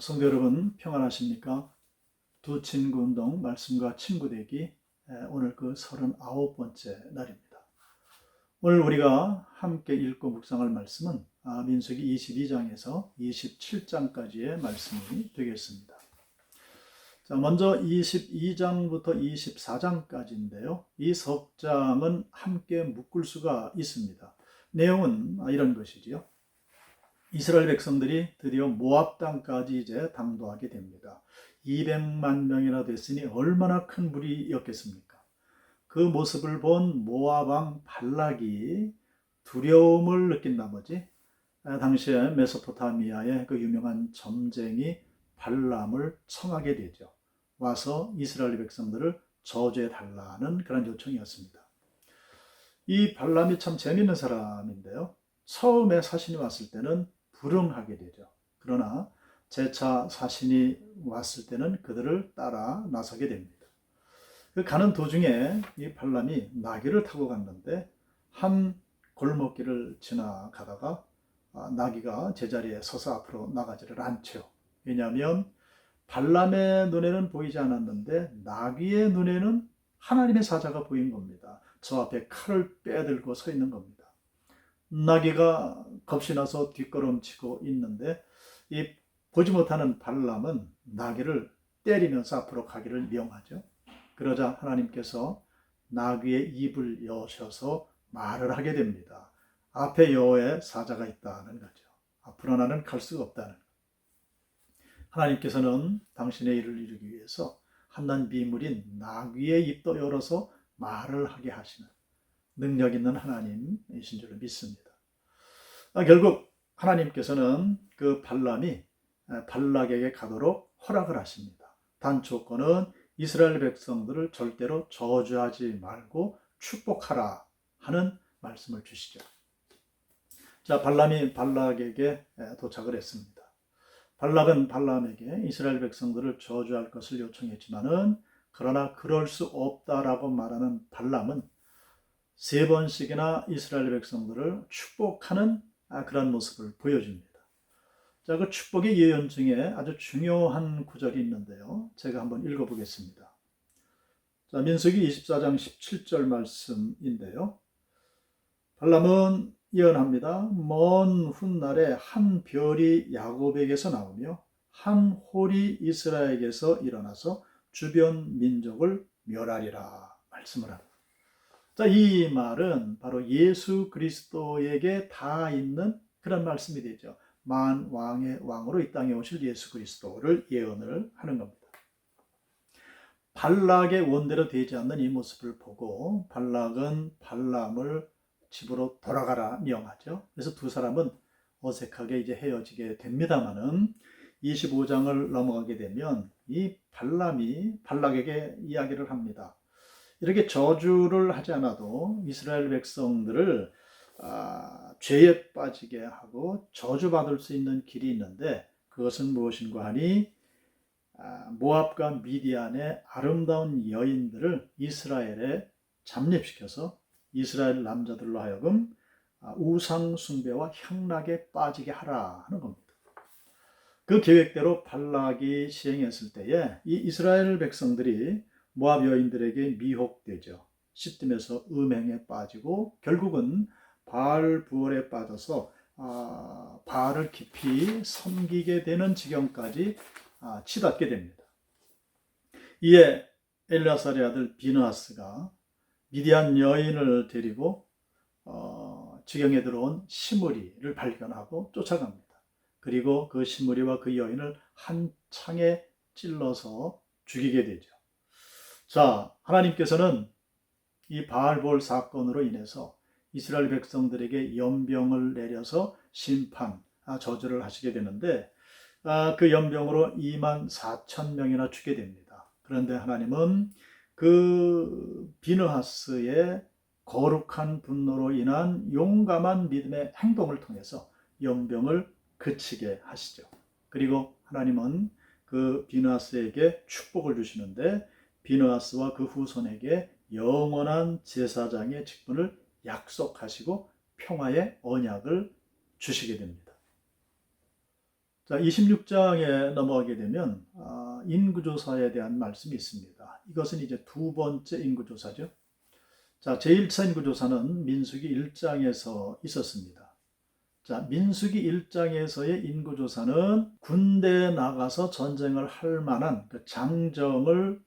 성도 여러분 평안하십니까? 두 친구 운동 말씀과 친구 되기 오늘 그 39번째 날입니다. 오늘 우리가 함께 읽고 묵상할 말씀은 민수기 22장에서 27장까지의 말씀이 되겠습니다. 자, 먼저 22장부터 24장까지인데요. 이 석 장은 함께 묶을 수가 있습니다. 내용은 이런 것이지요. 이스라엘 백성들이 드디어 모압 땅까지 이제 당도하게 됩니다. 200만 명이나 됐으니 얼마나 큰 무리였겠습니까? 그 모습을 본 모압 왕 발락이 두려움을 느낀 나머지 당시에 메소포타미아의 그 유명한 점쟁이 발람을 청하게 되죠. 와서 이스라엘 백성들을 저주해 달라는 그런 요청이었습니다. 이 발람이 참 재미있는 사람인데요. 처음에 사신이 왔을 때는 불응하게 되죠. 그러나 재차 사신이 왔을 때는 그들을 따라 나서게 됩니다. 가는 도중에 이 발람이 나귀를 타고 갔는데 한 골목길을 지나가다가 나귀가 제자리에 서서 앞으로 나가지를 않죠. 왜냐하면 발람의 눈에는 보이지 않았는데 나귀의 눈에는 하나님의 사자가 보인 겁니다. 저 앞에 칼을 빼들고 서 있는 겁니다. 나귀가 겁이 나서 뒷걸음치고 있는데 이 보지 못하는 발람은 나귀를 때리면서 앞으로 가기를 명하죠. 그러자 하나님께서 나귀의 입을 여셔서 말을 하게 됩니다. 앞에 여호와의 사자가 있다는 거죠. 앞으로 나는 갈 수가 없다는 거죠. 하나님께서는 당신의 일을 이루기 위해서 한낱 미물인 나귀의 입도 열어서 말을 하게 하시는 능력 있는 하나님이신 줄로 믿습니다. 결국 하나님께서는 그 발람이 발락에게 가도록 허락을 하십니다. 단 조건은 이스라엘 백성들을 절대로 저주하지 말고 축복하라 하는 말씀을 주시죠. 자, 발람이 발락에게 도착을 했습니다. 발락은 발람에게 이스라엘 백성들을 저주할 것을 요청했지만은 그러나 그럴 수 없다라고 말하는 발람은 3번씩이나 이스라엘 백성들을 축복하는 그런 모습을 보여줍니다. 자, 그 축복의 예언 중에 아주 중요한 구절이 있는데요. 제가 한번 읽어보겠습니다. 자, 민수기 24장 17절 말씀인데요. 발람은 예언합니다. 먼 훗날에 한 별이 야곱에게서 나오며 한 홀이 이스라엘에게서 일어나서 주변 민족을 멸하리라 말씀을 합니다. 자, 이 말은 바로 예수 그리스도에게 다 있는 그런 말씀이 되죠. 만왕의 왕으로 이 땅에 오실 예수 그리스도를 예언을 하는 겁니다. 발락의 원대로 되지 않는 이 모습을 보고 발락은 발람을 집으로 돌아가라 명하죠. 그래서 두 사람은 어색하게 이제 헤어지게 됩니다만은 25장을 넘어가게 되면 이 발람이 발락에게 이야기를 합니다. 이렇게 저주를 하지 않아도 이스라엘 백성들을 죄에 빠지게 하고 저주받을 수 있는 길이 있는데 그것은 무엇인가 하니 모압과 미디안의 아름다운 여인들을 이스라엘에 잠입시켜서 이스라엘 남자들로 하여금 우상 숭배와 향락에 빠지게 하라 하는 겁니다. 그 계획대로 발락이 시행했을 때에 이 이스라엘 백성들이 모압 여인들에게 미혹되죠. 시뜸에서 음행에 빠지고 결국은 바알 부월에 빠져서 바알을 깊이 섬기게 되는 지경까지 치닫게 됩니다. 이에 엘르아살의 아들 비느하스가 미디안 여인을 데리고 지경에 들어온 시므리를 발견하고 쫓아갑니다. 그리고 그 시므리와 그 여인을 한 창에 찔러서 죽이게 되죠. 자, 하나님께서는 이 바알볼 사건으로 인해서 이스라엘 백성들에게 연병을 내려서 심판, 저주를 하시게 되는데 그 연병으로 24,000명이나 죽게 됩니다. 그런데 하나님은 그 비느하스의 거룩한 분노로 인한 용감한 믿음의 행동을 통해서 연병을 그치게 하시죠. 그리고 하나님은 그 비느하스에게 축복을 주시는데 비느하스와 그 후손에게 영원한 제사장의 직분을 약속하시고 평화의 언약을 주시게 됩니다. 자, 26장에 넘어가게 되면 인구조사에 대한 말씀이 있습니다. 이것은 이제 두 번째 인구조사죠. 자, 제1차 인구조사는 민수기 1장에서 있었습니다. 자, 민수기 1장에서의 인구조사는 군대에 나가서 전쟁을 할 만한 그 장정을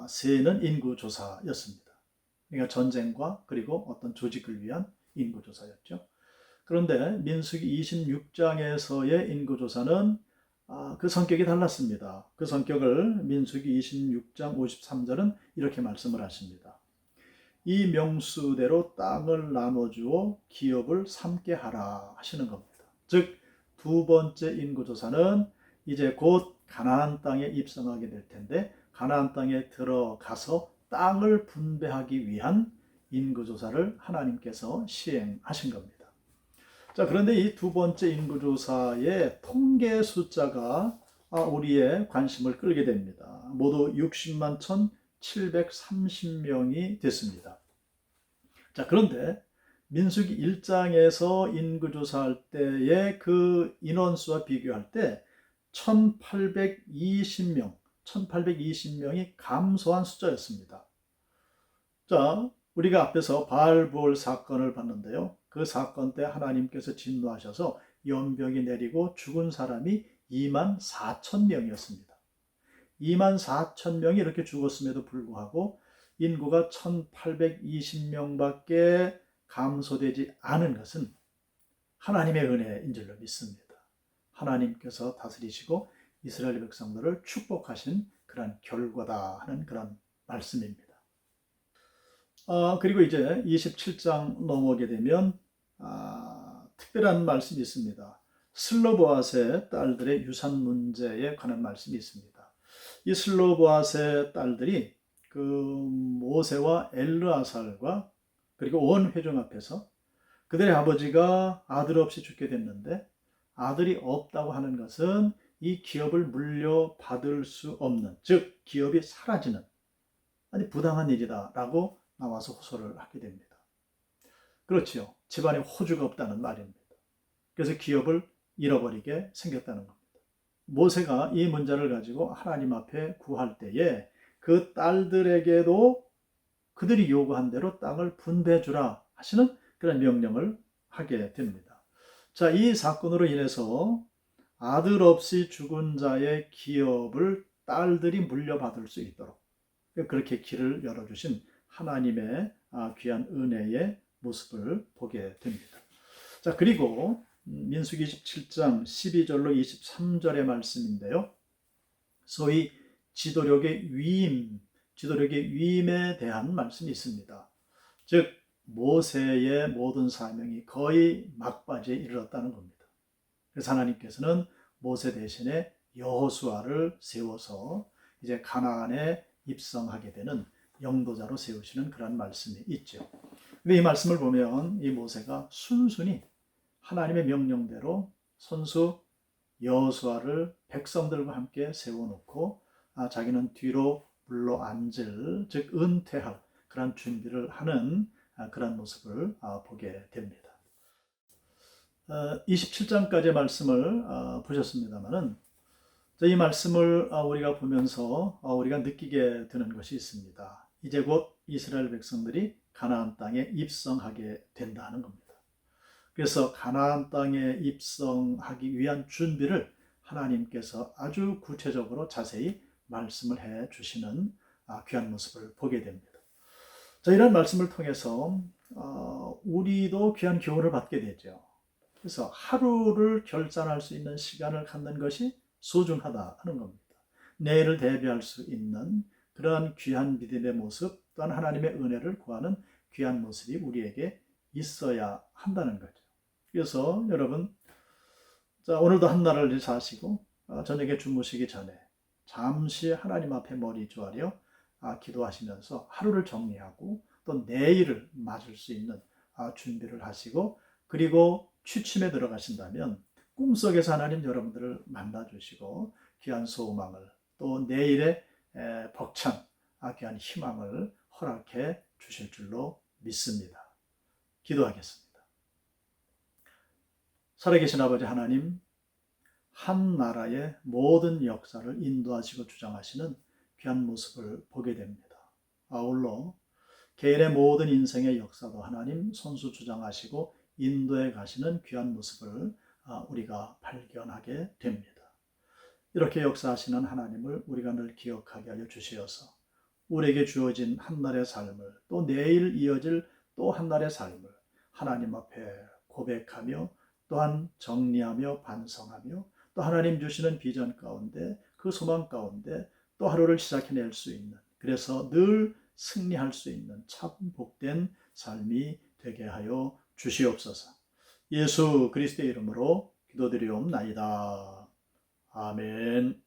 세는 인구조사였습니다. 그러니까 전쟁과 그리고 어떤 조직을 위한 인구조사였죠. 그런데 민수기 26장에서의 인구조사는 그 성격이 달랐습니다. 그 성격을 민수기 26장 53절은 이렇게 말씀을 하십니다. 이 명수대로 땅을 나눠주어 기업을 삼게 하라 하시는 겁니다. 즉, 두 번째 인구조사는 이제 곧 가나안 땅에 입성하게 될 텐데 가나안 땅에 들어가서 땅을 분배하기 위한 인구조사를 하나님께서 시행하신 겁니다. 자, 그런데 이 두 번째 인구조사의 통계 숫자가 우리의 관심을 끌게 됩니다. 모두 60만 1,730명이 됐습니다. 자, 그런데 민수기 1장에서 인구조사할 때의 그 인원수와 비교할 때 1820명이 감소한 숫자였습니다. 자, 우리가 앞에서 바알부올 사건을 봤는데요. 그 사건 때 하나님께서 진노하셔서 연병이 내리고 죽은 사람이 2만 4천 명이었습니다. 2만 4천 명이 이렇게 죽었음에도 불구하고 인구가 1820명밖에 감소되지 않은 것은 하나님의 은혜인 줄로 믿습니다. 하나님께서 다스리시고 이스라엘 백성들을 축복하신 그런 결과다 하는 그런 말씀입니다. 그리고 이제 27장 넘어오게 되면 특별한 말씀이 있습니다. 슬로보앗의 딸들의 유산 문제에 관한 말씀이 있습니다. 이 슬로보앗의 딸들이 그 모세와 엘르아살과 그리고 온 회중 앞에서 그들의 아버지가 아들 없이 죽게 됐는데 아들이 없다고 하는 것은 이 기업을 물려받을 수 없는, 즉 기업이 사라지는 부당한 일이다라고 나와서 호소를 하게 됩니다. 그렇지요. 집안에 호주가 없다는 말입니다. 그래서 기업을 잃어버리게 생겼다는 겁니다. 모세가 이 문제를 가지고 하나님 앞에 구할 때에 그 딸들에게도 그들이 요구한 대로 땅을 분배해 주라 하시는 그런 명령을 하게 됩니다. 자, 이 사건으로 인해서 아들 없이 죽은 자의 기업을 딸들이 물려받을 수 있도록 그렇게 길을 열어주신 하나님의 귀한 은혜의 모습을 보게 됩니다. 자, 그리고 민수기 27장 12절로 23절의 말씀인데요. 소위 지도력의 위임에 대한 말씀이 있습니다. 즉 모세의 모든 사명이 거의 막바지에 이르렀다는 겁니다. 그래서 하나님께서는 모세 대신에 여호수아를 세워서 이제 가나안에 입성하게 되는 영도자로 세우시는 그런 말씀이 있죠. 근데 이 말씀을 보면 이 모세가 순순히 하나님의 명령대로 손수 여호수아를 백성들과 함께 세워놓고 자기는 뒤로 물러앉을, 즉 은퇴할 그런 준비를 하는 그런 모습을 보게 됩니다. 27장까지의 말씀을 보셨습니다마는 이 말씀을 우리가 보면서 우리가 느끼게 되는 것이 있습니다. 이제 곧 이스라엘 백성들이 가나안 땅에 입성하게 된다는 겁니다. 그래서 가나안 땅에 입성하기 위한 준비를 하나님께서 아주 구체적으로 자세히 말씀을 해 주시는 귀한 모습을 보게 됩니다. 자, 이런 말씀을 통해서 우리도 귀한 교훈을 받게 되죠. 그래서 하루를 결산할 수 있는 시간을 갖는 것이 소중하다 하는 겁니다. 내일을 대비할 수 있는 그러한 귀한 믿음의 모습 또한 하나님의 은혜를 구하는 귀한 모습이 우리에게 있어야 한다는 거죠. 그래서 여러분, 자, 오늘도 한나를 자시고 저녁에 주무시기 전에 잠시 하나님 앞에 머리 조아려 기도하시면서 하루를 정리하고 또 내일을 맞을 수 있는 준비를 하시고 그리고 취침에 들어가신다면 꿈속에서 하나님 여러분들을 만나주시고 귀한 소망을 또 내일의 벅찬 귀한 희망을 허락해 주실 줄로 믿습니다. 기도하겠습니다. 살아계신 아버지 하나님, 한 나라의 모든 역사를 인도하시고 주장하시는 귀한 모습을 보게 됩니다. 아울러 개인의 모든 인생의 역사도 하나님 손수 주장하시고 인도해 가시는 귀한 모습을 우리가 발견하게 됩니다. 이렇게 역사하시는 하나님을 우리가 늘 기억하게 하여 주시어서 우리에게 주어진 한날의 삶을 또 내일 이어질 또 한날의 삶을 하나님 앞에 고백하며 또한 정리하며 반성하며 또 하나님 주시는 비전 가운데 그 소망 가운데 또 하루를 시작해낼 수 있는, 그래서 늘 승리할 수 있는 참 복된 삶이 되게 하여 주시옵소서. 예수 그리스도의 이름으로 기도드리옵나이다. 아멘.